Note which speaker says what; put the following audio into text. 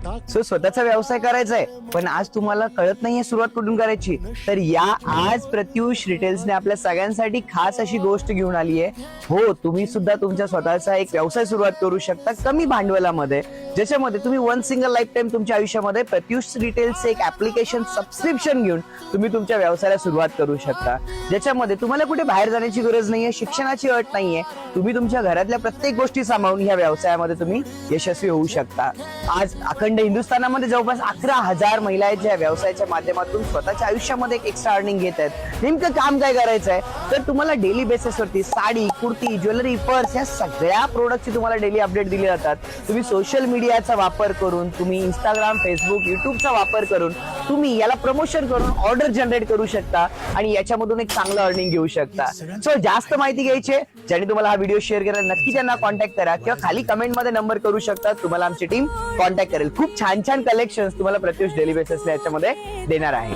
Speaker 1: So स्वतःचा व्यवसाय करायचा आहे पण आज तुम्हाला कळत नाहीये सुरुवात कुठून करायची, तर या आज प्रत्युष रिटेल्सने आपल्या सगळ्यांसाठी खास अशी गोष्ट घेऊन आली आहे. हो, तुम्ही सुद्धा तुमच्या स्वतःचा एक व्यवसाय सुरुवात करू शकता कमी भांडवलामध्ये, ज्याच्यामध्ये तुम्ही वन सिंगल लाईफ टाइम तुमच्या आयुष्यामध्ये प्रत्युष रिटेल्सचे एक ऍप्लिकेशन सबस्क्रिप्शन घेऊन तुम्ही तुमच्या व्यवसायाला सुरुवात करू शकता, ज्याच्यामध्ये तुम्हाला कुठे बाहेर जाण्याची गरज नाहीये, शिक्षणाची अट नाहीये. तुम्ही तुमच्या घरातल्या प्रत्येक गोष्टी सांभाळून ह्या व्यवसायामध्ये तुम्ही यशस्वी होऊ शकता. आज अखंड हिंदुस्थानामध्ये जवळपास 11,000 महिला आहेत ज्या व्यवसायाच्या माध्यमातून स्वतःच्या आयुष्यामध्ये एक एक्स्ट्रा अर्निंग घेत आहेत. नेमकं काम काय करायचं आहे, तर तुम्हाला डेली बेसिसवरती साडी, कुर्ती, ज्वेलरी, पर्स या सगळ्या प्रोडक्टची तुम्हाला डेली अपडेट दिली जातात. तुम्ही सोशल मीडियाचा वापर करून, तुम्ही इंस्टाग्राम, फेसबुक, युट्यूबचा वापर करून तुम्ही याला प्रमोशन करून ऑर्डर जनरेट करू शकता आणि याच्यामधून एक चांगलं अर्निंग घेऊ शकता. सो जास्त माहिती घ्यायची आहे, ज्याने तुम्हाला हा व्हिडिओ शेअर केला नक्की त्यांना कॉन्टॅक्ट करा किंवा खाली कमेंट मध्ये नंबर करू शकता, तुम्हाला आमची टीम कॉन्टॅक्ट करेल. खूप छान छान कलेक्शन्स तुम्हाला प्रत्युष डेली बेसिसला याच्यामध्ये देणार आहे.